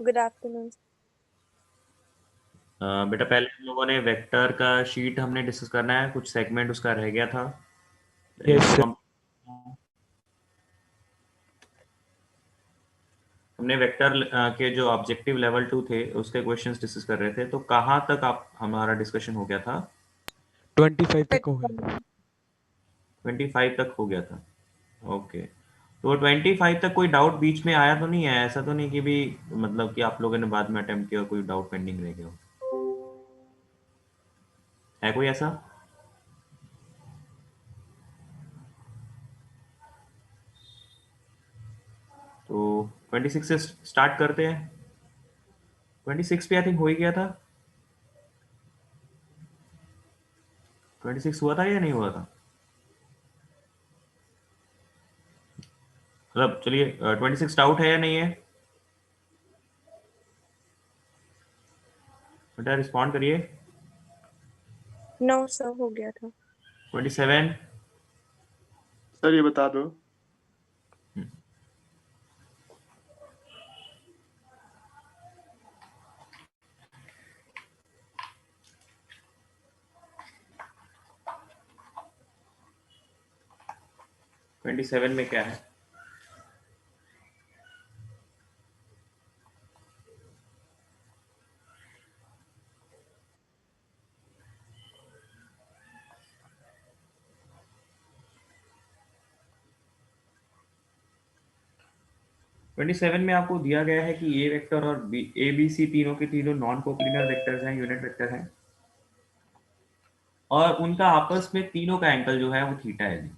Good afternoon. बेटा पहले हम लोगों ने वेक्टर का शीट हमने डिस्कस करना है, कुछ सेगमेंट उसका रह गया था। पहले यस इसको सर। हमने वेक्टर के जो ऑब्जेक्टिव लेवल 2 थे उसके क्वेश्चंस डिस्कस कर रहे थे, तो कहाँ तक आप हमारा डिस्कशन हो गया था? 25 तक हो गया। 25 तक हो गया था। ओके, तो 25 तक कोई डाउट बीच में आया तो नहीं है? ऐसा तो नहीं कि भी मतलब कि आप लोगों ने बाद में अटेम्प्ट किया और कोई डाउट पेंडिंग रह गया हो? है कोई ऐसा? तो 26 से स्टार्ट करते हैं। 26 पे आई थिंक हो ही गया था। 26 हुआ था या नहीं हुआ था? मतलब चलिए, 26 डाउट है या नहीं है? बेटा रिस्पॉन्ड करिए। 900 हो गया था। 27। सर ये बता दो। ट्वेंटी सेवन में क्या है? ट्वेंटी सेवन में आपको दिया गया है कि ए वेक्टर और ए बी सी तीनों के तीनों नॉन कोप्लिनर वेक्टर्स हैं, यूनिट वेक्टर हैं, और उनका आपस में तीनों का एंगल जो है वो थीटा है जी।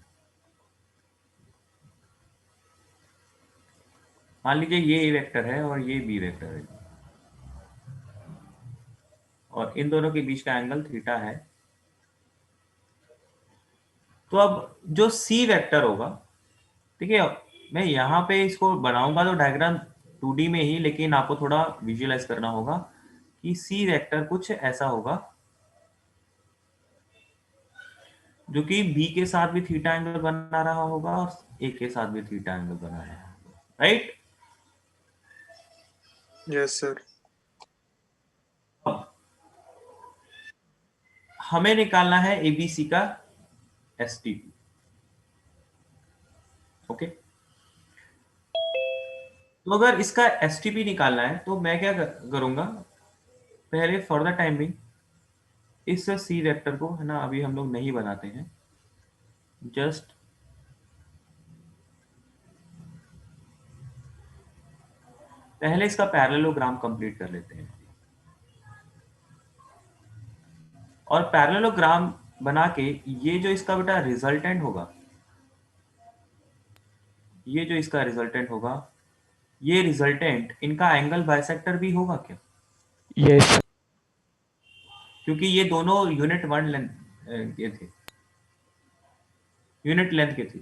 मान लीजिए ये ए वेक्टर है और ये बी वेक्टर है जी, और इन दोनों के बीच का एंगल थीटा है। तो अब जो सी वेक्टर होगा, ठीक है, मैं यहाँ पे इसको बनाऊंगा तो डायग्राम 2D में ही, लेकिन आपको थोड़ा विजुअलाइज करना होगा कि सी वेक्टर कुछ ऐसा होगा जो कि बी के साथ भी थीटा एंगल बना रहा होगा और ए के साथ भी थीटा एंगल बना रहा होगा, राइट? Yes sir. हमें निकालना है एबीसी का एसटीपी। ओके, तो अगर इसका एसटीपी निकालना है तो मैं क्या करूंगा, पहले फॉर द टाइम भी इस सी वेक्टर को, है ना, अभी हम लोग नहीं बनाते हैं, जस्ट पहले इसका पैरेललोग्राम कंप्लीट कर लेते हैं। और पैरेललोग्राम बना के ये जो इसका बेटा रिजल्टेंट होगा, ये जो इसका रिजल्टेंट होगा, ये रिजल्टेंट इनका एंगल बाइसेक्टर भी होगा क्या? यस क्योंकि ये दोनों यूनिट वन लेंथ के थे, यूनिट लेंथ के थे।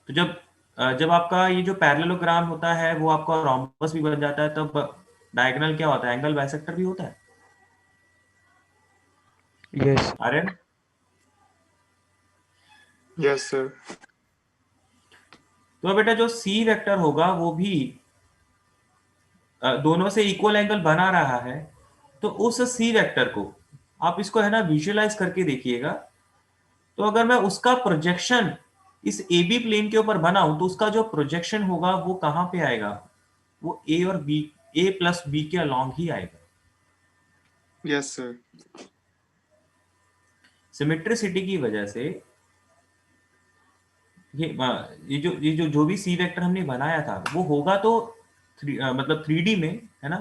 तो जब आपका ये जो पैरेललोग्राम होता है वो आपका रोम्बस भी बन जाता है, तब डायगोनल क्या होता है? एंगल बाइसेक्टर भी होता है। Yes Aryan, yes sir. तो बेटा जो सी वेक्टर होगा वो भी दोनों से इक्वल एंगल बना रहा है, तो उस सी वेक्टर को आप इसको, है ना, विजुअलाइज करके देखिएगा। तो अगर मैं उसका प्रोजेक्शन इस ए बी प्लेन के ऊपर बनाऊं तो उसका जो प्रोजेक्शन होगा वो कहां पे आएगा? वो ए और बी, ए प्लस बी के अलोंग ही आएगा। Yes sir. सिमेट्रिसिटी की वजह से ये जो भी सी वेक्टर हमने बनाया था वो होगा तो मतलब 3D में, है ना।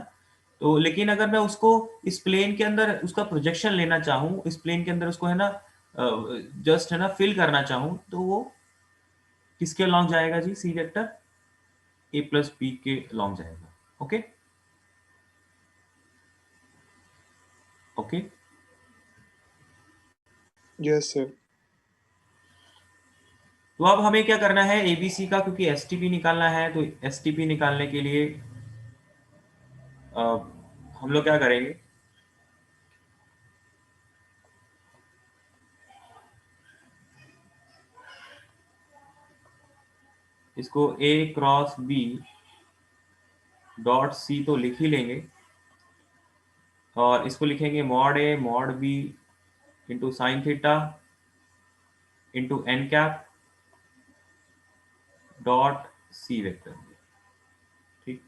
तो लेकिन अगर मैं उसको इस प्लेन के अंदर उसका प्रोजेक्शन लेना चाहूँ, इस प्लेन के अंदर उसको, है ना, जस्ट, है ना, फिल करना चाहूँ, तो वो किसके अलॉन्ग जाएगा जी? C vector A plus B के अलॉन्ग जाएगा। Okay okay, yes sir. तो अब हमें क्या करना है एबीसी का, क्योंकि एसटीपी निकालना है, तो एसटीपी निकालने के लिए अ, हम लोग क्या करेंगे, इसको A cross B dot C तो लिख ही लेंगे, और इसको लिखेंगे mod A mod B into sine theta into N cap dot C vector. ठीक,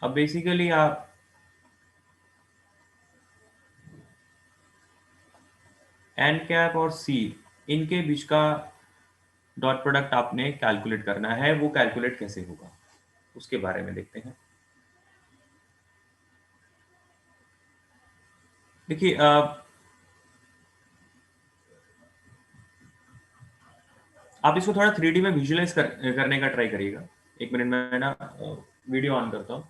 अब बेसिकली आप एन कैप और सी, इनके बीच का डॉट प्रोडक्ट आपने कैलकुलेट करना है। वो कैलकुलेट कैसे होगा उसके बारे में देखते हैं। देखिए आप इसको थोड़ा 3D में विजुअलाइज करने का ट्राई करिएगा। एक मिनट में ना वीडियो ऑन करता हूँ।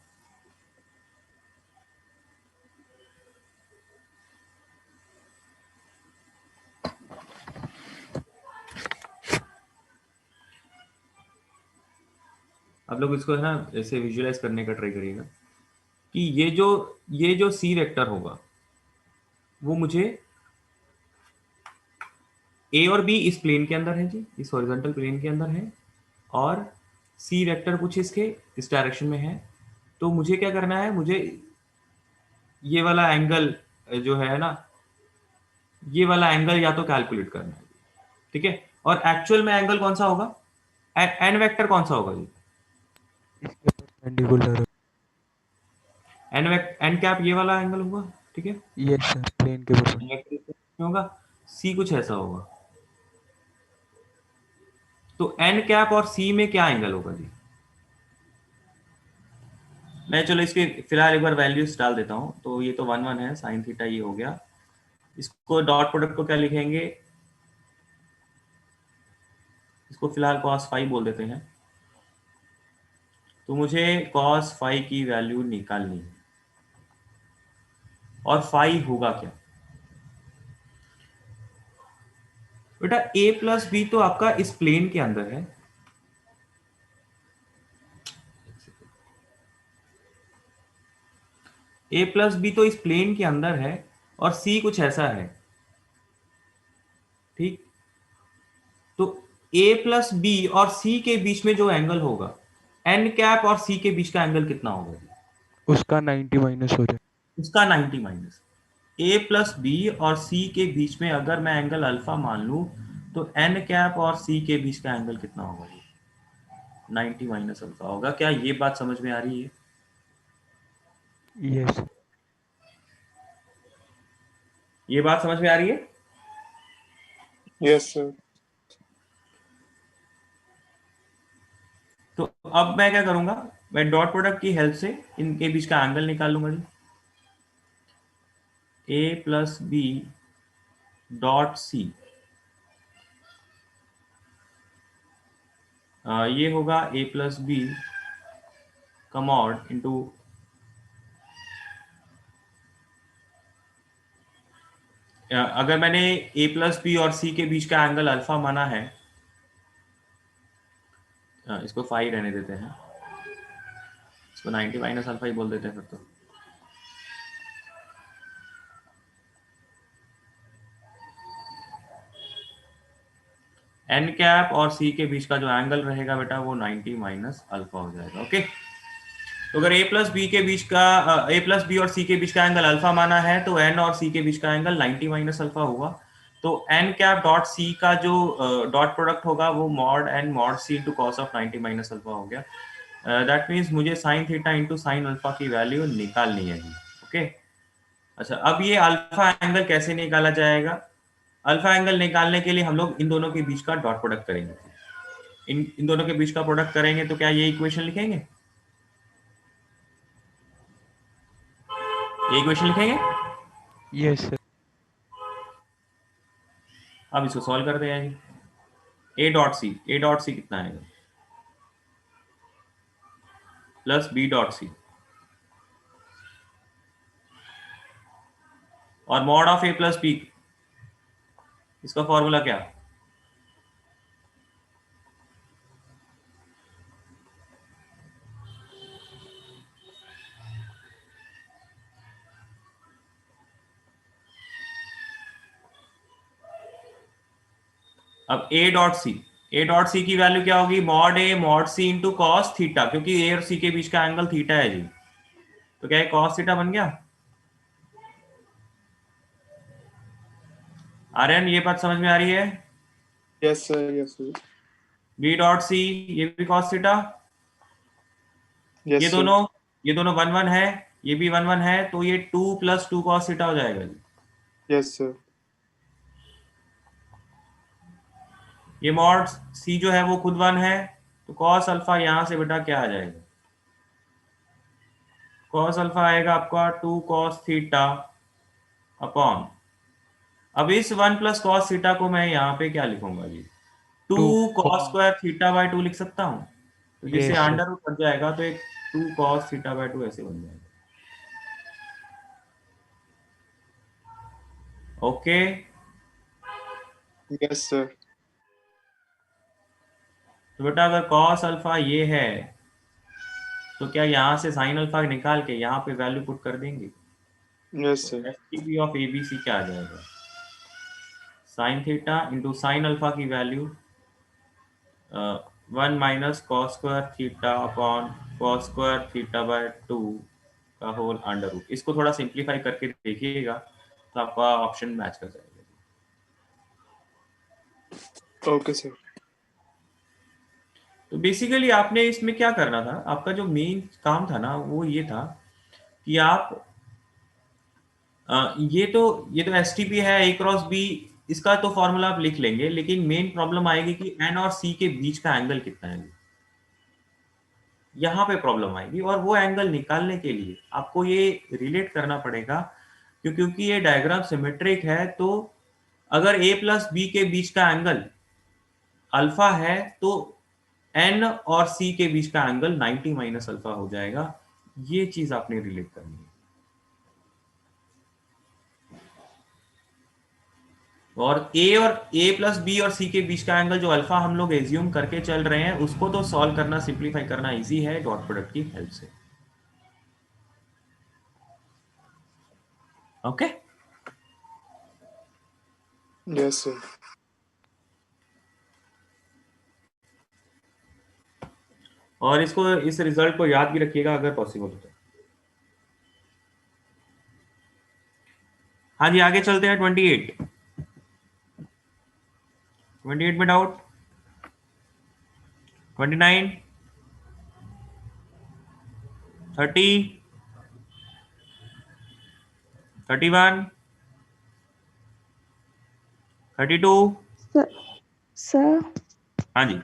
आप लोग इसको है ना ऐसे विजुअलाइज करने का ट्राई करिएगा कि ये जो सी वेक्टर होगा वो मुझे ए और बी इस प्लेन के अंदर है जी, इस हॉरिजॉन्टल प्लेन के अंदर है, और सी वेक्टर कुछ इसके इस डायरेक्शन में है। तो मुझे क्या करना है, मुझे ये वाला एंगल जो है ना, ये वाला एंगल या तो कैलकुलेट करना है। ठीक है, और एक्चुअल में एंगल कौन सा होगा, एन वेक्टर कौन सा होगा जी, इसके परपेंडिकुलर। एन कैप ये वाला एंगल होगा। ठीक है, यस सर, प्लेन के एन परपेंडिकुलर। वेक्टर होगा, सी कुछ ऐसा होगा। तो एन कैप और सी में क्या एंगल होगा जी, मैं चलो इसके फिलहाल एक बार वैल्यूज डाल देता हूं। तो ये तो 1 1 है, साइन थीटा ये हो गया। इसको डॉट प्रोडक्ट को क्या लिखेंगे, इसको फिलहाल cos फाई बोल देते हैं। तो मुझे cos फाई की वैल्यू निकालनी है, और फाई होगा क्या बेटा, a प्लस बी तो आपका इस प्लेन के अंदर है। a प्लस बी तो इस प्लेन के अंदर है, और c कुछ ऐसा है। ठीक, तो a प्लस बी और c के बीच में जो एंगल होगा, n कैप और c के बीच का एंगल कितना होगा, उसका 90 माइनस हो जाए। उसका 90 माइनस। a प्लस बी और c के बीच में अगर मैं एंगल अल्फा मान लूं, तो n कैप और c के बीच का एंगल कितना होगा, 90 माइनस अल्फा होगा। क्या ये बात समझ में आ रही है, यस। ये बात समझ में आ रही है। Yes, sir. तो अब मैं क्या करूंगा, मैं डॉट प्रोडक्ट की हेल्प से इनके बीच का एंगल निकाल लूंगा जी। a plus b dot c, ये होगा a प्लस बी का मॉड इंटू अगर मैंने a प्लस बी और c के बीच का एंगल अल्फा माना है, इसको फाई रहने देते हैं, इसको 90 माइनस अल्फा ही बोल देते हैं फिर तो। एन कैप और सी के बीच का जो एंगल रहेगा बेटा वो 90 माइनस अल्फा हो जाएगा। ओके, तो अगर ए प्लस बी के बीच का ए प्लस बी और सी के बीच का एंगल अल्फा माना है, तो एन और सी के बीच का एंगल 90 माइनस अल्फा होगा। तो एन कैप डॉट सी का जो डॉट प्रोडक्ट होगा वो mod n mod C into cos of 90 minus alpha हो गया। दैट मीन्स मुझे sine theta into sine alpha की वैल्यू निकालनी है। ओके, अच्छा अब ये अल्फा एंगल कैसे निकाला जाएगा, अल्फा एंगल निकालने के लिए हम लोग इन दोनों के बीच का डॉट प्रोडक्ट करेंगे। इन दोनों के बीच का प्रोडक्ट करेंगे तो क्या ये इक्वेशन लिखेंगे, ये इक्वेशन लिखेंगे। Yes sir. अब इसको सॉल्व करते हैं जी। ए डॉट सी कितना आएगा, प्लस बी डॉट सी, और mod of a plus b, इसका फॉर्मूला क्या, अब ए डॉट सी, ए डॉट सी की वैल्यू क्या होगी, mod A mod C into cos theta, क्योंकि ए और सी के बीच का एंगल थीटा है जी, तो क्या है कॉस थीटा बन गया। आर्यन ये बात समझ में आ रही है। Yes, sir. Yes, sir. B dot c ये भी कॉस थीटा, Yes, ये sir. दोनों ये दोनों 1 1 है, ये भी 1 1 है, तो ये 2 + 2 cos थीटा हो जाएगा जी। Yes, sir. ये मॉड सी जो है वो खुद 1 है, तो cos अल्फा यहां से बेटा क्या आ जाएगा, cos अल्फा आएगा आपका 2 cos थीटा अपॉन, अब इस 1 + cos थीटा को मैं यहाँ पे क्या लिखूंगा जी, 2 two cos square theta by 2 लिख सकता हूँ, तो जिससे yes sir. Under root cut जाएगा, तो एक 2 cos थीटा बाय 2 ऐसे बन जाएगा। Okay, Yes, sir. तो बेटा अगर cos अल्फा ये है, तो क्या यहाँ से sin अल्फा निकाल के यहाँ पे वैल्यू पुट कर देंगे, Yes, तो sir. एसटीपी ऑफ एबीसी क्या आ जाएगा, sin theta into sine alpha की value 1 - cos square theta upon cos square theta by 2 का होल अंडर रूट। इसको थोड़ा सिंप्लीफाई करके देखिएगा तो आपका ऑप्शन मैच कर जाएगा। Okay, sir. तो बेसिकली आपने इसमें क्या करना था, आपका जो मेन काम था ना वो ये था कि आप ये तो एस टी पी है, ए क्रॉस बी, इसका तो फॉर्मूला आप लिख लेंगे, लेकिन मेन प्रॉब्लम आएगी कि एन और सी के बीच का एंगल कितना है, यहाँ पे प्रॉब्लम आएगी। और वो एंगल निकालने के लिए आपको ये रिलेट करना पड़ेगा, क्योंकि ये डायग्राम सिमेट्रिक है, तो अगर a + b के बीच का एंगल अल्फा है, तो n और c के बीच का एंगल 90 - अल्फा हो जाएगा। ये चीज आपने रिलेट करनी है। और a + b और c के बीच का एंगल जो अल्फा हम लोग एज्यूम करके चल रहे हैं, उसको तो सॉल्व करना, सिंप्लीफाई करना इजी है डॉट प्रोडक्ट की हेल्प से। Okay Yes, sir. और इसको, इस रिजल्ट को याद भी रखिएगा अगर पॉसिबल हो तो। हाँ जी, आगे चलते हैं। 28 में डाउट, 29, 30, 31, 32। सर सर हाँ जी,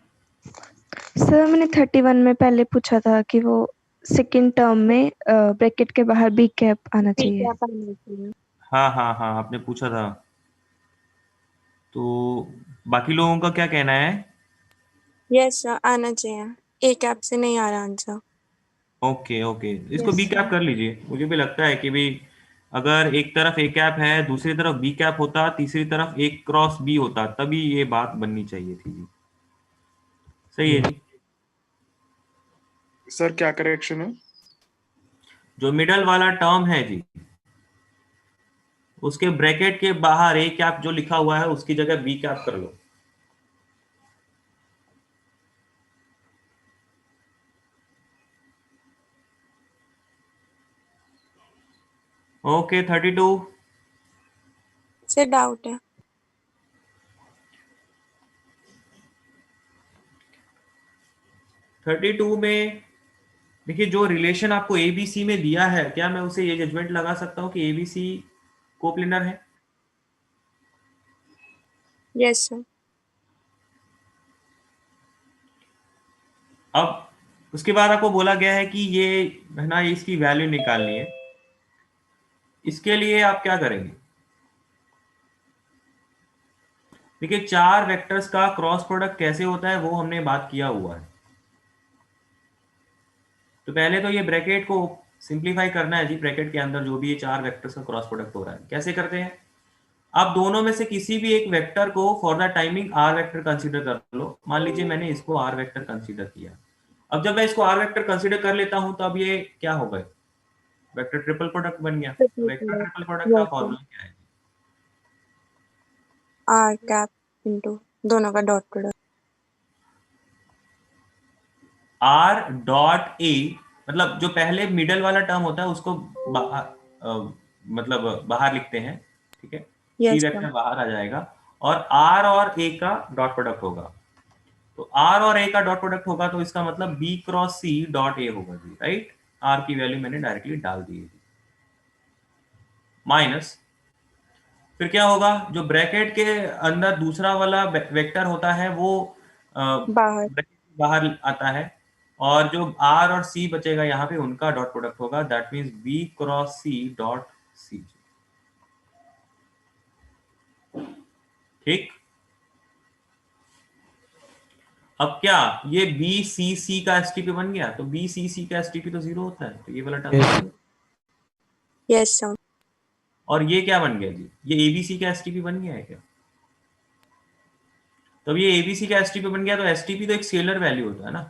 सर मैंने 31 में पहले पूछा था कि वो सेकंड टर्म में ब्रैकेट के बाहर बी कैप आना चाहिए। हाँ हाँ हाँ, आपने पूछा था। तो बाकी लोगों का क्या कहना है। यस सर, आना चाहिए। एक ऐप से नहीं आ रहा आंसर। ओके ओके, इसको Yes, बी कैप sir. कर लीजिए। मुझे भी लगता है कि भी अगर एक तरफ ए कैप है, दूसरी तरफ बी कैप होता, तीसरी तरफ ए क्रॉस बी होता, तभी ये बात बननी चाहिए थी जी। सही है जी। सर क्या करेक्शन है? जो मिडल वाला टर्म है जी, उसके ब्रैकेट के बाहर ए कैप जो लिखा हुआ है, उसकी जगह बी कैप कर लो। ओके, 32। से डाउट है। 32 में देखिए, जो रिलेशन आपको एबीसी में दिया है, क्या मैं उसे ये जजमेंट लगा सकता हूँ कि एबीसी कोप्लेनर है। Yes sir. अब उसके बाद आपको बोला गया है कि ये है ना, इसकी वैल्यू निकालनी है। इसके लिए आप क्या करेंगे, देखिए चार वेक्टर्स का क्रॉस प्रोडक्ट कैसे होता है वो हमने बात किया हुआ है। तो पहले तो ये ब्रैकेट को सिंप्लीफाई करना है जी। ब्रैकेट के अंदर जो भी ये चार वेक्टर्स का क्रॉस प्रोडक्ट हो रहा है, कैसे करते हैं, आप दोनों में से किसी भी एक वेक्टर को for the timing r vector consider कर लो। मान लीजिए मैंने इसको आर वेक्टर कंसीडर किया। अब जब मैं इसको आर वेक्टर कंसीडर कर लेता हूं, तो अब ये क्या हो गए, वेक्टर ट्रिपल प्रोडक्ट बन गया। तो वेक्टर ट्रिपल प्रोडक्ट का यस सर। फॉर्मूला क्या है, आर कैप इंटू दोनों का dot product. R dot A, मतलब जो पहले मिडल वाला टर्म होता है उसको मतलब बाहर लिखते हैं, ठीक है, सी Yes, वेक्टर sir. बाहर आ जाएगा और आर और ए का डॉट प्रोडक्ट होगा। तो आर और ए का डॉट प्रोडक्ट होगा तो इसका मतलब b cross c dot a होगा जी, राइट। आर की वैल्यू मैंने डायरेक्टली डाल दी है, माइनस, फिर क्या होगा, जो ब्रैकेट के अंदर दूसरा वाला वेक्टर होता है वो बाहर. ब्रैकेट बाहर आता है, और जो आर और सी बचेगा यहाँ पे उनका डॉट प्रोडक्ट होगा, that means b cross c dot c. ठीक, अब क्या ये बी सी सी का एसटीपी बन गया, तो बी सी सी का एसटीपी तो 0 होता है, तो ये वाला टर्म Yes. Yes, sir. और ये क्या बन गया जी, ये एबीसी का एसटीपी बन गया है क्या। तो ये एबीसी का एसटीपी बन गया, तो एसटीपी तो एक स्केलर वैल्यू होता है ना,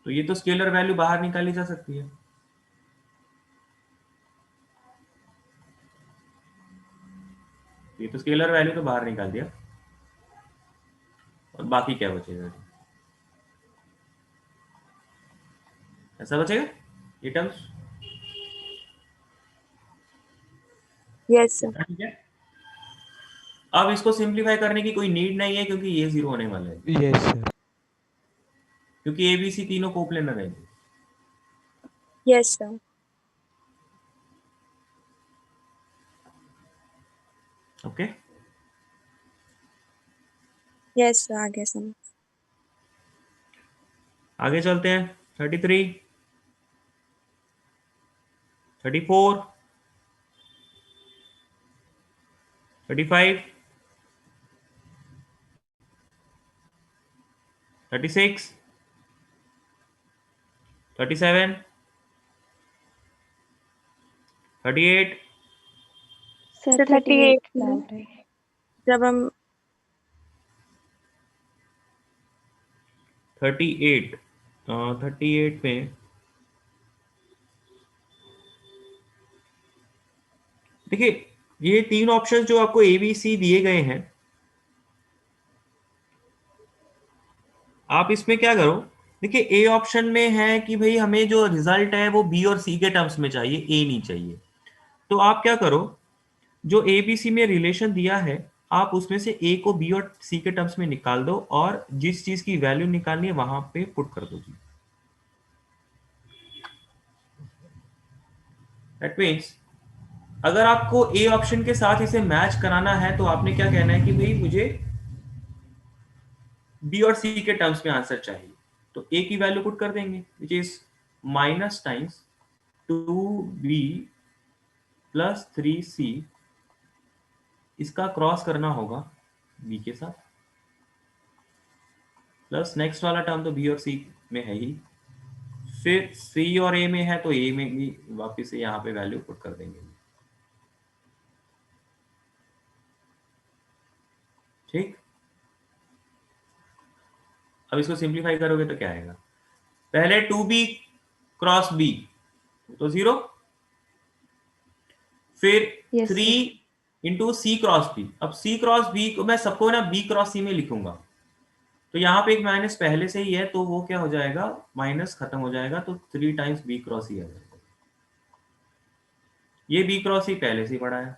तो ये तो स्केलर वैल्यू बाहर निकाली जा सकती है। ये तो स्केलर वैल्यू तो बाहर निकाल दिया, और बाकी क्या बचेगा, ऐसा बचेगा ये टर्म्स। Yes, sir. ठीक है, अब इसको सिंप्लीफाई करने की कोई नीड नहीं है क्योंकि ये 0 होने वाला है, Yes, sir. क्योंकि एबीसी तीनों कोप्लेनर है। Yes, sir. Okay, Yes, sir. आगे समझ. आगे चलते हैं। 33, 34, 35, 36, 37, 38, सर सर 38 38 डाल रहे हैं। जब हम 38, 38 में देखिए ये तीन ऑप्शन जो आपको ए बी सी दिए गए हैं, आप इसमें क्या करो, देखिए ए ऑप्शन में है कि भाई हमें जो रिजल्ट है वो बी और सी के टर्म्स में चाहिए, ए नहीं चाहिए। तो आप क्या करो, जो ए बी सी में रिलेशन दिया है आप उसमें से ए को बी और सी के टर्म्स में निकाल दो और जिस चीज की वैल्यू निकालनी है वहां पे पुट कर दो जी। दैट मीन्स अगर आपको ए ऑप्शन के साथ इसे मैच कराना है तो आपने क्या कहना है कि भाई मुझे बी और सी के टर्म्स में आंसर चाहिए, तो ए की वैल्यू पुट कर देंगे which is minus times 2b plus 3c, इसका क्रॉस करना होगा b के साथ, प्लस नेक्स्ट वाला टर्म तो b और c में है ही, फिर c और a में है तो a में भी वापस से यहाँ पे वैल्यू पुट कर देंगे। ठीक, अब इसको सिंप्लीफाई करोगे तो क्या आएगा, पहले 2b क्रॉस b तो 0, फिर Yes, 3 इंटू सी क्रॉस बी, अब सी क्रॉस बी को मैं सबको ना बी क्रॉस सी में लिखूंगा, तो यहाँ पे एक माइनस पहले से ही है तो वो क्या हो जाएगा, माइनस खत्म हो जाएगा, तो 3 टाइम्स बी क्रॉस सी आ जाएगा। ये बी क्रॉस सी पहले से ही पढ़ा है,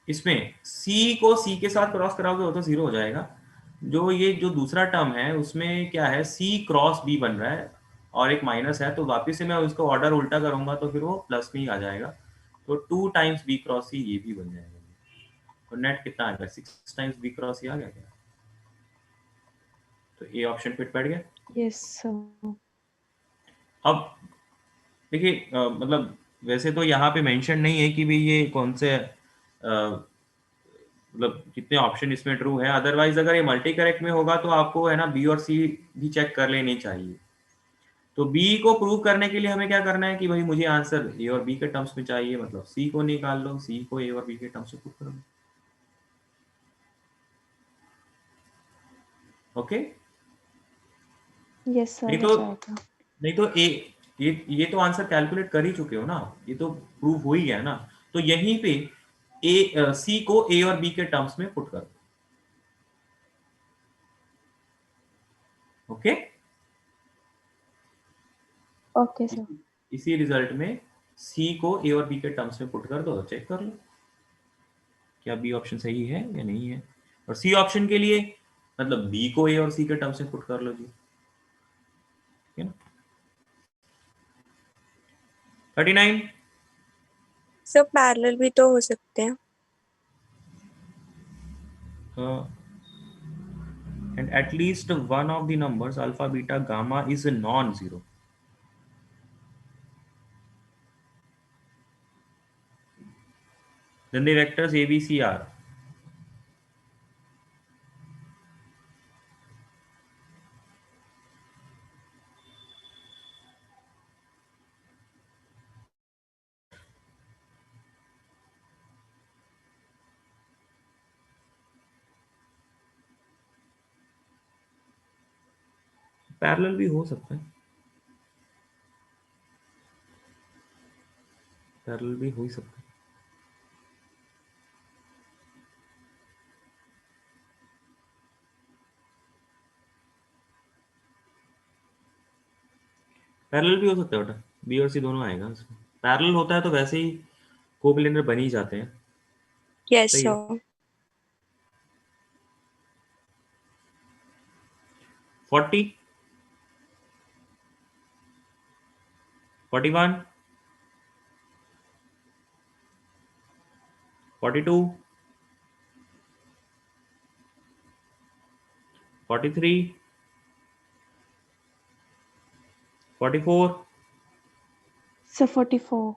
इसमें सी को सी के साथ क्रॉस कराओगे वो तो 0 हो जाएगा। जो ये जो दूसरा टर्म है उसमें क्या है, सी क्रॉस बी बन रहा है और एक माइनस है, तो वापिस से मैं उसको ऑर्डर उल्टा करूंगा तो फिर वो प्लस में ही आ जाएगा, तो 2 टाइम्स बी क्रॉस सी ये भी बन जाएगा। तो नेट कितना आ गया, 6 टाइम्स बी क्रॉस सी आ गया क्या, तो ए ऑप्शन फिट बैठ गया। yes, sir. अब देखिए मतलब वैसे तो यहाँ पे मेंशन नहीं है कि भाई ये कौन से मतलब कितने ऑप्शन इसमें ट्रू है, अदरवाइज अगर ये मल्टी करेक्ट में होगा तो आपको है ना बी और सी भी चेक कर लेनी चाहिए। तो बी को प्रूव करने के लिए हमें क्या करना है कि भाई मुझे आंसर ए और बी के टर्म्स में चाहिए, मतलब सी को निकाल लो, सी को ए और बी के टर्म्स में पुट करो। Okay, Yes, sir. नहीं हो तो जाएगा. नहीं तो ये तो आंसर कैलकुलेट कर ही चुके हो ना, ये तो प्रूव हो ही गया ना, तो यहीं पे ए सी को ए और बी के टर्म्स में पुट कर दो। Okay, okay sir. इसी रिजल्ट में सी को ए और बी के टर्म्स में पुट कर दो, चेक कर लो क्या बी ऑप्शन सही है या नहीं है। और सी ऑप्शन के लिए मतलब बी को ए और सी के टर्म्स में पुट कर लो जी, ठीक है ना। 39 सर पैरेलल भी तो हो सकते हैं। and at least one of the numbers alpha, beta, gamma is non-zero. Then the vectors A, B, C are parallel भी हो सकता है, पैरेलल भी हो ही सकता है। पैरेलल भी हो सकता है बेटा, बी और सी दोनों आएगा उसमें। पैरेलल होता है तो वैसे ही कोप्लेनर बन ही जाते हैं। यस सही है। सर। 40 41 42 43 44 सर 44।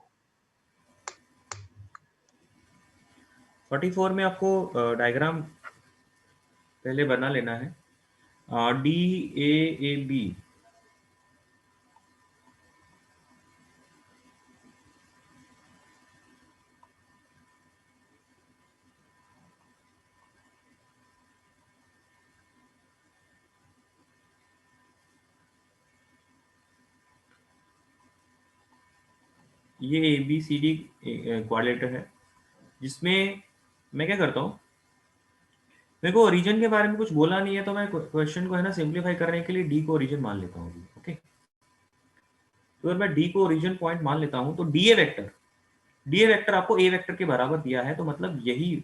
44 में आपको डायग्राम पहले बना लेना है। डी ए बी, ये A B C D quadrilateral है, जिसमें मैं क्या करता हूँ, मेरे को ओरिजिन के बारे में कुछ बोला नहीं है तो मैं क्वेश्चन को है ना सिंप्लीफाई करने के लिए डी को ओरिजिन मान लेता हूँ। ओके, तो अगर मैं डी को ओरिजिन पॉइंट मान लेता हूँ तो डी ए वेक्टर आपको ए वेक्टर के बराबर दिया है, तो मतलब यही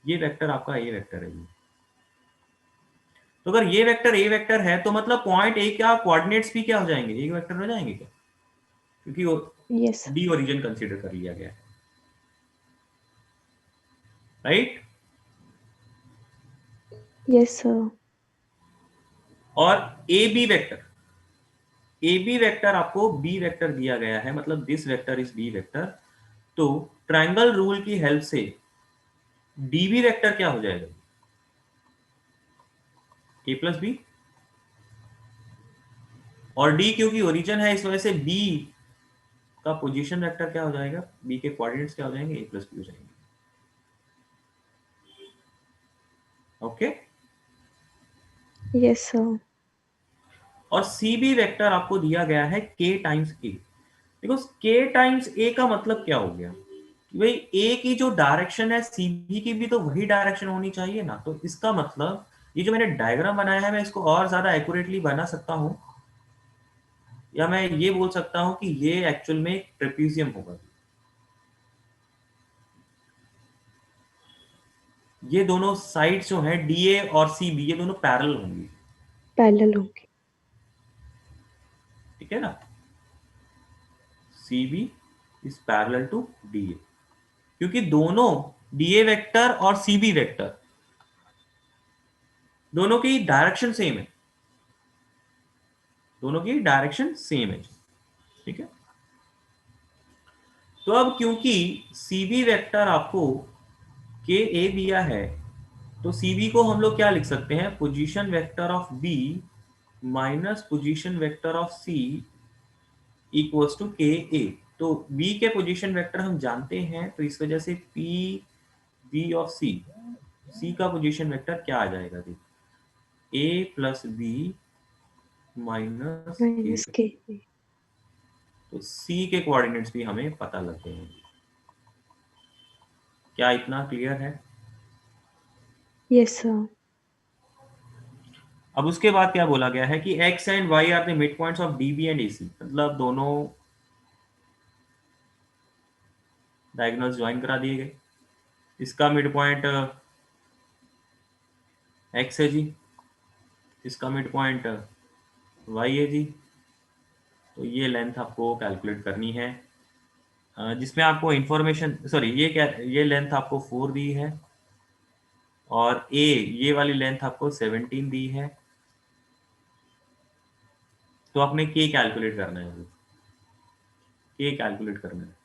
ये वेक्टर आपका ए वेक्टर है ये। तो अगर ये वेक्टर ए वेक्टर है तो मतलब पॉइंट ए का कोऑर्डिनेट्स भी क्या हो जाएंगे, एक वेक्टर हो जाएंगे क्या, क्योंकि यस डी ओरिजिन कंसीडर कर लिया गया है, राइट। Yes sir. और ए बी वेक्टर आपको बी वेक्टर दिया गया है, मतलब this vector is B vector. तो ट्रायंगल रूल की हेल्प से डीबी वेक्टर क्या हो जाएगा, ए प्लस बी, और डी क्योंकि ओरिजिन है इस वजह से बी का पोजीशन वेक्टर क्या हो जाएगा, बी के कोऑर्डिनेट्स क्या हो जाएंगे, ए प्लस बी हो जाएंगे। Okay, yes sir. और सी बी वेक्टर आपको दिया गया है के टाइम्स ए। देखो के टाइम्स ए का मतलब क्या हो गया कि भाई ए की जो डायरेक्शन है सी बी की भी तो वही डायरेक्शन होनी चाहिए ना। तो इसका मतलब ये जो मैंने डायग्राम बनाया है मैं इसको और ज्यादा एक्यूरेटली बना सकता हूं, या मैं ये बोल सकता हूं कि ये एक्चुअल में एक ट्रेपीजियम होगा। ये दोनों साइड्स जो हैं डीए और सीबी ये दोनों पैरेलल होंगी, पैरेलल होंगे। ठीक है ना। CB is parallel to DA, क्योंकि दोनों डीए वेक्टर और सीबी वेक्टर दोनों की डायरेक्शन सेम है, दोनों की डायरेक्शन सेम है, ठीक है। तो अब क्योंकि सीबी वेक्टर आपको के ए दिया है तो सीबी को हम लोग क्या लिख सकते हैं, position vector of B minus position vector of C equals to K A. तो बी के पोजीशन वेक्टर हम जानते हैं, तो इस वजह से पी बी ऑफ सी का पोजीशन वेक्टर क्या आ जाएगा, देखिए ए प्लस बी माइनस माइनस के। तो सी के कोऑर्डिनेट्स भी हमें पता लग गए हैं। क्या इतना क्लियर है? Yes sir. अब उसके बाद क्या बोला गया है कि x and y are the mid points of DB and AC, मतलब दोनों डायगोनल्स ज्वाइन करा दिए गए। इसका मिड पॉइंट x है जी, इसका मिड पॉइंट y है जी। तो ये लेंथ आपको कैलकुलेट करनी है, जिसमें आपको इंफॉर्मेशन, सॉरी ये लेंथ आपको 4 दी है और ये वाली लेंथ आपको 17 दी है। तो आपने के कैलकुलेट करना है, के कैलकुलेट करना है।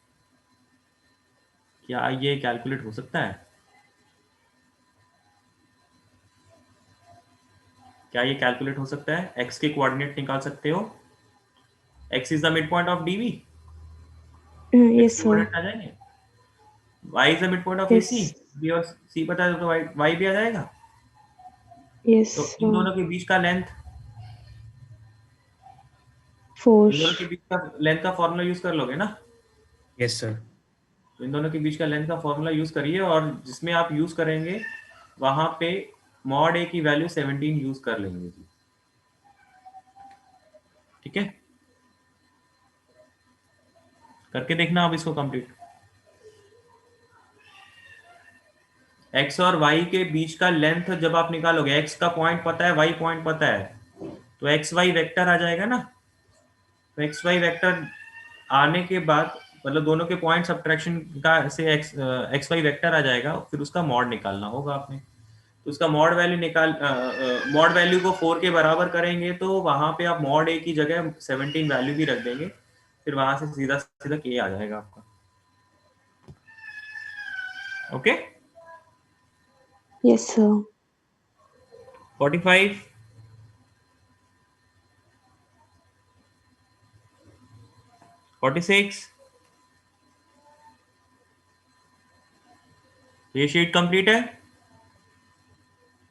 क्या ये कैलकुलेट हो सकता है? क्या ये कैलकुलेट हो सकता है? x के कोऑर्डिनेट निकाल सकते हो, x is the mid point of DB, x Yes, के sir. कोऑर्डिनेट आ जाएंगे, y is the mid point of AC, Yes. b और c पता है तो y भी आ जाएगा। Yes, तो इन sir. दोनों के बीच का लेंथ, 4. इन दोनों के बीच का लेंथ का फॉर्मूला यूज कर लोगे ना। Yes sir. तो इन दोनों के बीच का लेंथ का फॉर्मूला यूज करिए, और जिसमें आप यूज करेंगे वहां पे मॉड a की वैल्यू 17 यूज कर लेंगे जी। ठीक है, करके देखना आप इसको कंप्लीट। x और y के बीच का लेंथ जब आप निकालोगे, x का पॉइंट पता है, y पॉइंट पता है, तो एक्स वाई वेक्टर आ जाएगा ना। तो एक्स वाई वेक्टर आने के बाद, मतलब दोनों के पॉइंट सब्ट्रैक्शन का से एक्स वाई वेक्टर आ जाएगा, फिर उसका मॉड निकालना होगा आपने। तो उसका मॉड वैल्यू मॉड वैल्यू को 4 के बराबर करेंगे, तो वहां पे आप मॉड ए की जगह 17 वैल्यू भी रख देंगे, फिर वहां से सीधा सीधा के आ जाएगा आपका। Okay, Yes, sir. 45, 46, ये शीट कंप्लीट है,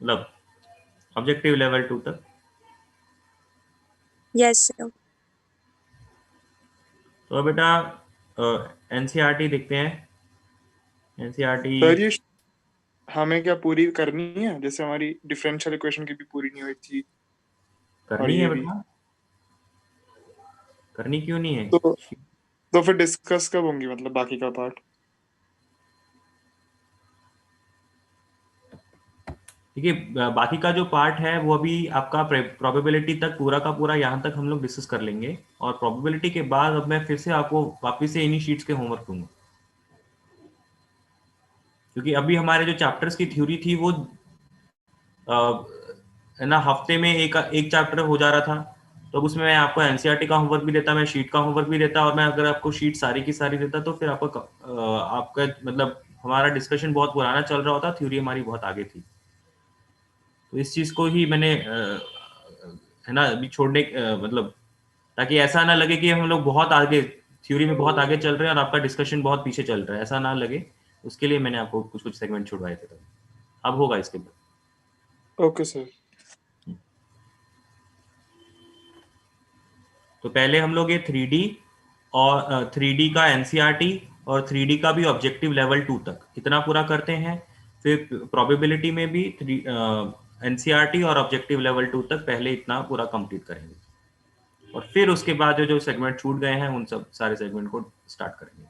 मतलब ऑब्जेक्टिव लेवल 2 तक। Yes sir. तो बेटा एनसीईआरटी देखते हैं। एनसीईआरटी सर ये हमें क्या पूरी करनी है? जैसे हमारी डिफरेंशियल इक्वेशन की भी पूरी नहीं हुई थी और करनी है ये भी, बेटा, करनी क्यों नहीं है? तो फिर डिस्कस कब होंगी, मतलब बाकी का पार्ट? देखिए, बाकी का जो पार्ट है वो अभी आपका प्रोबेबिलिटी तक पूरा का पूरा यहाँ तक हम लोग डिस्कस कर लेंगे, और प्रोबेबिलिटी के बाद अब मैं फिर से आपको वापस से इन्हीं शीट्स के होमवर्क दूंगा, क्योंकि अभी हमारे जो चैप्टर्स की थ्योरी थी वो है ना, हफ्ते में एक चैप्टर हो जा रहा था। तो अब उसमें मैं आपको एनसीईआरटी का होमवर्क भी देता, मैं शीट का होमवर्क भी देता, और मैं अगर आपको शीट सारी की सारी देता तो फिर आपका मतलब हमारा डिस्कशन बहुत पुराना चल रहा होता, थ्योरी हमारी बहुत आगे थी। तो इस चीज को ही मैंने है ना अभी छोड़ने मतलब, ताकि ऐसा ना लगे कि हम लोग बहुत आगे थ्योरी में बहुत आगे चल रहे हैं और आपका डिस्कशन बहुत पीछे चल रहा है, ऐसा ना लगे, उसके लिए मैंने आपको कुछ कुछ सेगमेंट छुड़वाए थे। अब होगा इसके बाद। Okay sir. तो पहले हम लोग ये 3D और 3D का एनसीईआरटी और 3D का भी ऑब्जेक्टिव लेवल 2 तक इतना पूरा करते हैं, फिर प्रोबेबिलिटी में भी एनसीईआरटी और ऑब्जेक्टिव लेवल 2 तक पहले इतना पूरा कंप्लीट करेंगे, और फिर उसके बाद जो जो सेगमेंट छूट गए हैं उन सब सारे सेगमेंट को स्टार्ट करेंगे।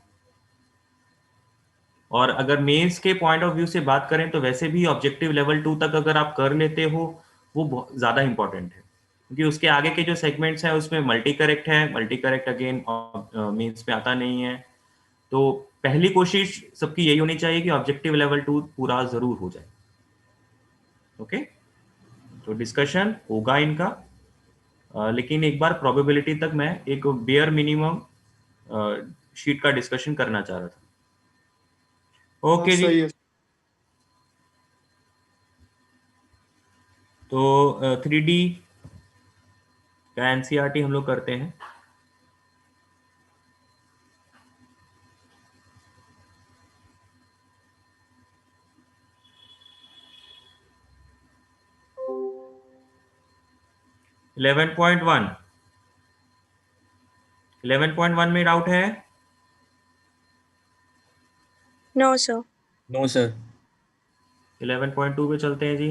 और अगर मेंस के पॉइंट ऑफ व्यू से बात करें तो वैसे भी ऑब्जेक्टिव लेवल 2 तक अगर आप कर लेते हो वो बहुत ज़्यादा इंपॉर्टेंट है, क्योंकि उसके आगे के जो सेगमेंट्स हैं उसमें मल्टी करेक्ट है, मल्टी करेक्ट अगेन मेंस में आता नहीं है। तो पहली कोशिश सबकी यही होनी चाहिए कि ऑब्जेक्टिव लेवल 2 पूरा ज़रूर हो जाए। ओके, तो डिस्कशन होगा इनका, लेकिन एक बार प्रोबेबिलिटी तक मैं एक बेयर मिनिमम शीट का डिस्कशन करना चाह रहा था। हाँ ओके जी, सही है। तो 3D का एनसीईआरटी हम लोग करते हैं। इलेवन पॉइंट वन में डाउट है? No sir. No sir. 11.2 पे चलते हैं जी।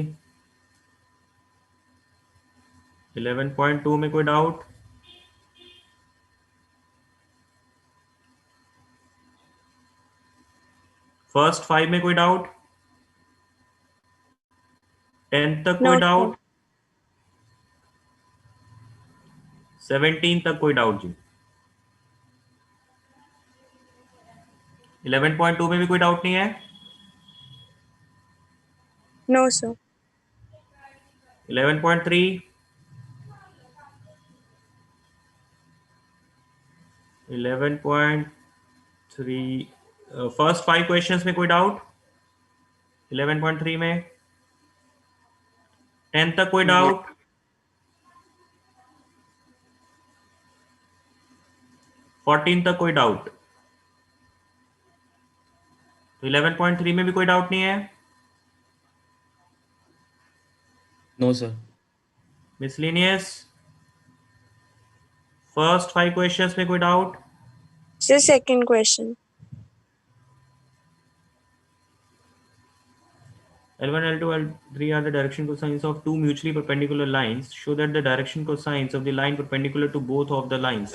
11.2 में कोई डाउट? फर्स्ट 5 में कोई डाउट? 10 तक कोई No, डाउट? sir. 17 तक कोई डाउट जी? 11.2 में भी कोई डाउट नहीं है? No, sir. 11.3? 11.3 फर्स्ट 5 क्वेश्चंस में कोई डाउट? 11.3 में 10 तक कोई डाउट? 14 तक कोई डाउट? तो 11.3 में भी कोई डाउट नहीं है? No, sir. Miscellaneous first 5 questions में कोई doubt? Sir, second question. L1, L2, L3 are the direction cosines of two mutually perpendicular lines. Show that the direction cosines of the line perpendicular to both of the lines.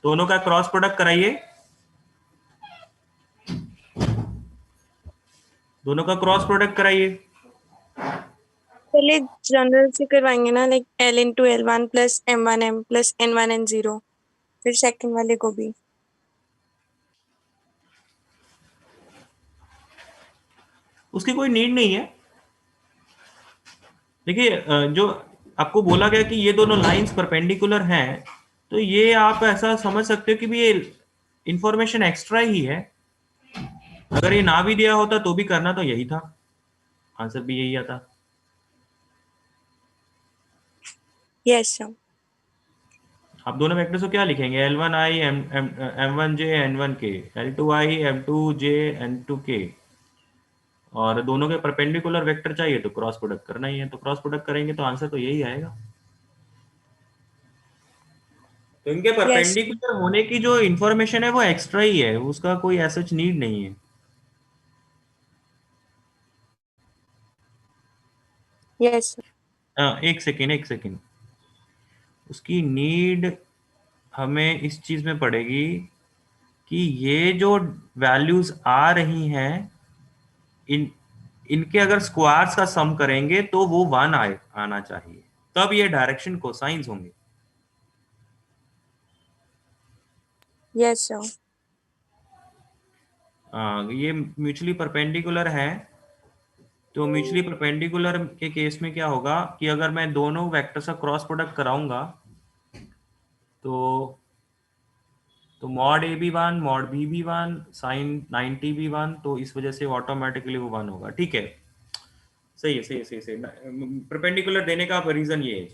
दोनों का cross product कराइए। दोनों का cross product कराइए। पहले general से करवाएंगे ना, like L into L1 plus M1M plus N1 N0, फिर सेकंड वाले को भी। उसकी कोई नीड नहीं है। देखिए जो आपको बोला गया कि ये दोनों लाइंस परपेंडिकुलर हैं, तो ये आप ऐसा समझ सकते हो कि भी ये इंफॉर्मेशन एक्स्ट्रा ही है। अगर ये ना भी दिया होता तो भी करना तो यही था, आंसर भी यही आता। Yes sir. आप दोनों वेक्टर्स को क्या लिखेंगे? L1i M1j N1k, L2i M2j N2k, और दोनों के परपेंडिकुलर वेक्टर चाहिए तो क्रॉस प्रोडक्ट करना ही है। तो क्रॉस प्रोडक्ट करेंगे तो आंसर तो यही आएगा। तो इनके परपेंडिकुलर होने की जो इंफॉर्मेशन है वो एक्स्ट्रा ही है, उसका कोई ऐसा नीड नहीं है। Yes sir. एक सेकेंड, उसकी नीड हमें इस चीज में पड़ेगी कि ये जो वैल्यूज आ रही हैं इनके अगर स्क्वायर्स का सम करेंगे तो वो 1 आना चाहिए, तब ये डायरेक्शन कोसाइंस होंगे। Yes sir. ये म्यूचुअली परपेंडिकुलर है, तो म्यूचुअली परपेंडिकुलर के केस में क्या होगा कि अगर मैं दोनों वेक्टर्स का क्रॉस प्रोडक्ट कराऊंगा तो मॉड ए भी 1, मॉड बी भी 1, साइन 90 भी 1, तो इस वजह से ऑटोमेटिकली वो 1 होगा। ठीक है, सही है। परपेंडिकुलर देने का रीजन ये है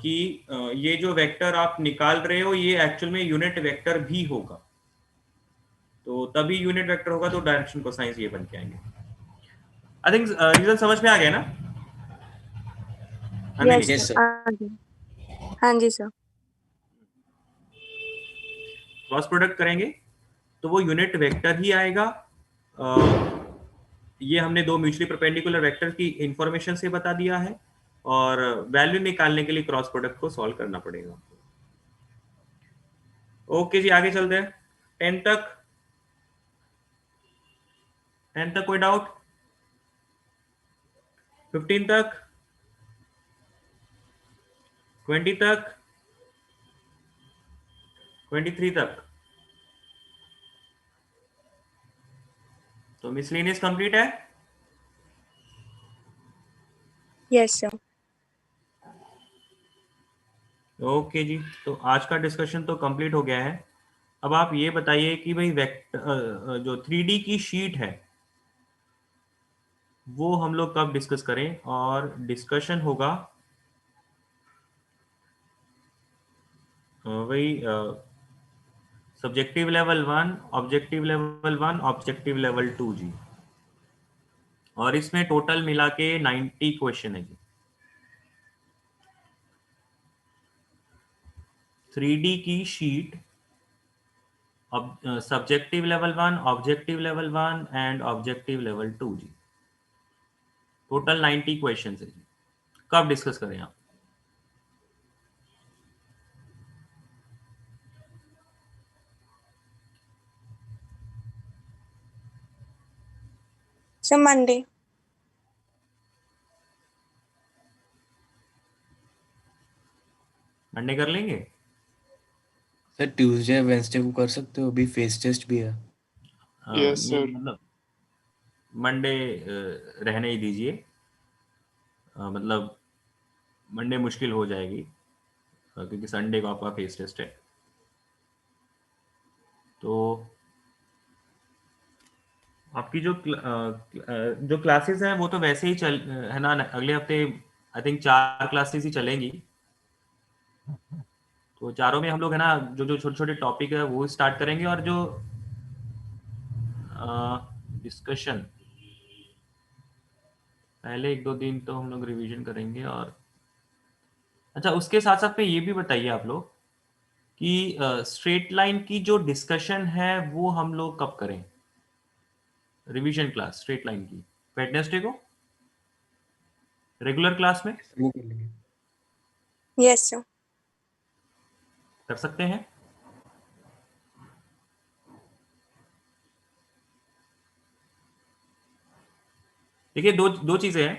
कि ये जो वेक्टर आप निकाल रहे हो ये एक्चुअल में यूनिट वेक्टर भी होगा, तो तभी यूनिट वेक्टर होगा तो डायरेक्शन कोसाइंस ये बन के आएंगे। आई थिंक रीजन समझ में आ गया ना? Yes Yes, sir. सर। हाँ जी सर। क्रॉस प्रोडक्ट करेंगे तो वो यूनिट वेक्टर ही आएगा। ये हमने दो म्यूचुअली परपेंडिकुलर वेक्टर की इंफॉर्मेशन से बता दिया है, और वैल्यू निकालने के लिए क्रॉस प्रोडक्ट को सॉल्व करना पड़ेगा। ओके जी, आगे चलते हैं। 10 तक कोई डाउट? 15 तक? 20 तक? 23 तक? तो मिसलेनियस कंप्लीट है? Yes sir. ओके जी, तो आज का डिस्कशन तो कंप्लीट हो गया है। अब आप ये बताइए कि भाई वेक्टर जो 3D की शीट है वो हम लोग कब डिस्कस करें, और डिस्कशन होगा वही subjective level 1, objective level 1, objective level 2 जी, और इसमें टोटल मिला के 90 क्वेश्चन है जी। 3D की शीट, subjective level 1, objective level 1 and objective level 2 जी, टोटल 90 क्वेश्चन है जी। कब डिस्कस करें आप? Sir Monday. मंडे कर लेंगे? सर ट्यूसडे वेंसडे को कर सकते हो, अभी फेस टेस्ट भी है। यस नहीं सर। मतलब मंडे रहने ही दीजिए। मतलब मंडे मुश्किल हो जाएगी क्योंकि संडे को आपका फेस टेस्ट है। तो आपकी जो क्लासेस हैं वो तो वैसे ही चल है ना, अगले हफ्ते आई थिंक 4 क्लासेस ही चलेंगी। तो चारों में हम लोग है ना जो जो छोटे छोटे टॉपिक है वो स्टार्ट करेंगे, और जो डिस्कशन पहले 1-2 दिन तो हम लोग रिवीजन करेंगे। और अच्छा, उसके साथ साथ में ये भी बताइए आप लोग कि स्ट्रेट लाइन की जो डिस्कशन है वो हम लोग कब करें? रिवीजन क्लास स्ट्रेट लाइन की वेडनेसडे को रेगुलर क्लास में वो कर लेंगे। Yes sir. कर सकते हैं। देखिए, दो दो चीजें हैं।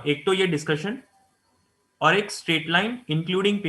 एक तो ये डिस्कशन और एक स्ट्रेट लाइन इंक्लूडिंग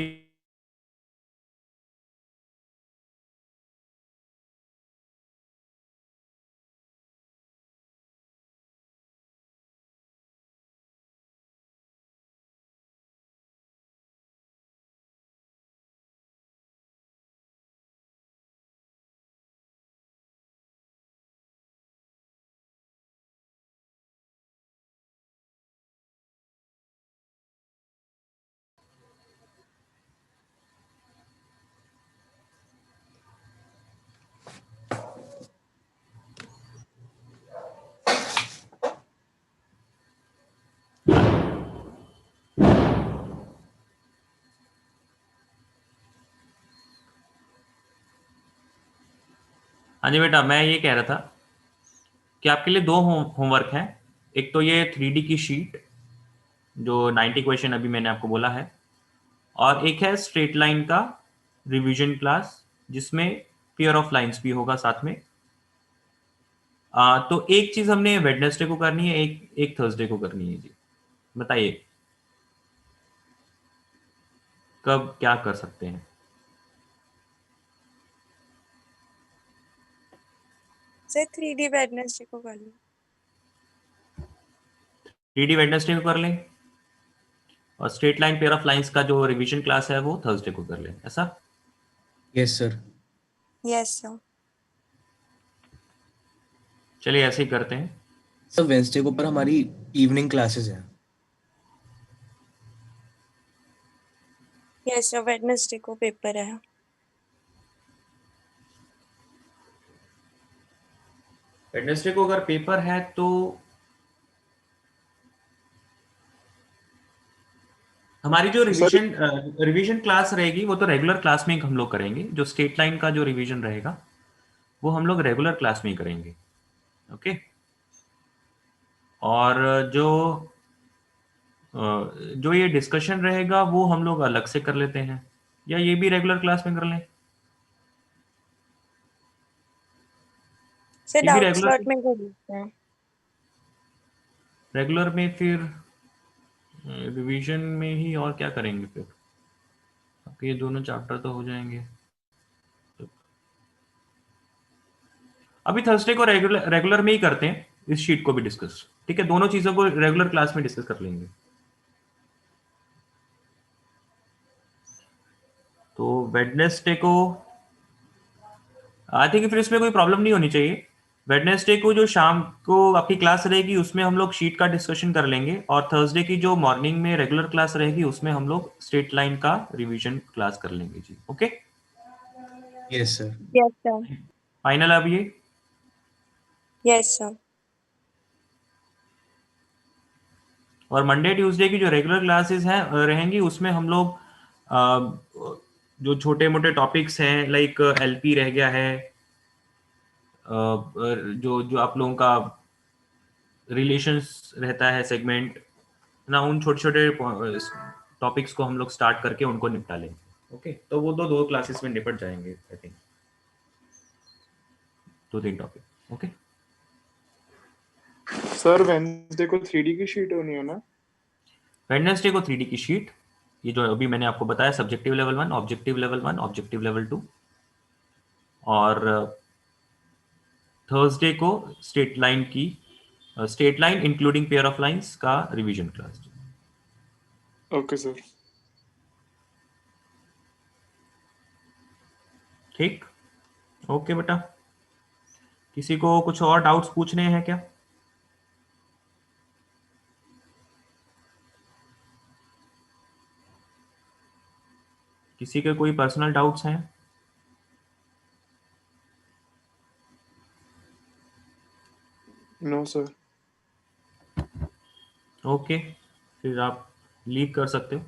हाँ जी बेटा, मैं ये कह रहा था कि आपके लिए 2 होमवर्क हैं। एक तो ये 3D की शीट जो 90 क्वेश्चन अभी मैंने आपको बोला है, और एक है स्ट्रेट लाइन का रिवीजन क्लास जिसमें पेयर ऑफ लाइंस भी होगा साथ में। तो एक चीज हमने वेडनेसडे को करनी है, एक एक थर्सडे को करनी है जी। बताइए कब क्या कर सकते हैं? सर 3D वेडनेसडे को कर लो। 3D वेडनेसडे को कर लें और straight line pair of lines का जो रिवीजन क्लास है वो थर्सडे को कर लें, ऐसा? Yes sir. Yes sir. चलिए ऐसे ही करते हैं। सर वेंसडे को पर हमारी इवनिंग क्लासेस हैं। यस सर, वेडनेसडे को पेपर है। वेडनेसडे को अगर पेपर है तो हमारी जो सर रिवीजन क्लास रहेगी वो तो रेगुलर क्लास में ही हम लोग करेंगे। जो स्टेट लाइन का जो रिवीजन रहेगा वो हम लोग रेगुलर क्लास में ही करेंगे। ओके। और जो ये डिस्कशन रहेगा वो हम लोग अलग से कर लेते हैं, या ये भी रेगुलर क्लास में कर लें? सर ये भी डाउट रेगुलर स्लॉट में कर लेते हैं। रेगुलर में फिर रिवीजन में ही और क्या करेंगे फिर? आपके ये दोनों चैप्टर तो हो जाएंगे। अभी थर्सडे को रेगुलर में ही करते हैं इस शीट को भी डिस्कस। ठीक है, दोनों चीजों को रेगुलर क्लास में डिस्कस कर लेंगे। तो वेडनेसडे को आई थिंक फिर इसमें कोई प्रॉब्लम नहीं होनी चाहिए। वेडनेसडे को जो शाम को आपकी क्लास रहेगी उसमें हम लोग शीट का डिस्कशन कर लेंगे, और थर्सडे की जो मॉर्निंग में रेगुलर क्लास रहेगी उसमें हम लोग स्ट्रेट लाइन का रिवीजन क्लास कर लेंगे जी। Okay, yes sir. Yes sir. Final अब ये। Yes sir. और मंडे ट्यूसडे की जो रेगुलर क्लासेस हैं रहेंगी उसमें हम लोग जो छोटे मोटे टॉपिक्स हैं लाइक एलपी रह गया है, जो जो आप लोगों का रिलेशंस रहता है सेगमेंट ना, उन छोटे छोटे टॉपिक्स को हम लोग स्टार्ट करके उनको निपटा लेंगे। ओके, तो वो दो क्लासेस में निपट जाएंगे I think, 2-3 topic. Okay sir Wednesday को 3D की शीट होनी है ना? वेडनेसडे को 3D की शीट, ये जो अभी मैंने आपको बताया, subjective level 1, objective level 1, objective level 2, और थर्सडे को straight line including pair of lines का रिवीजन क्लास। Okay sir. ठीक, ओके बेटा, किसी को कुछ और डाउट्स पूछने हैं क्या? किसी के कोई पर्सनल डाउट्स हैं? No sir. ओके, फिर आप लीव कर सकते हो।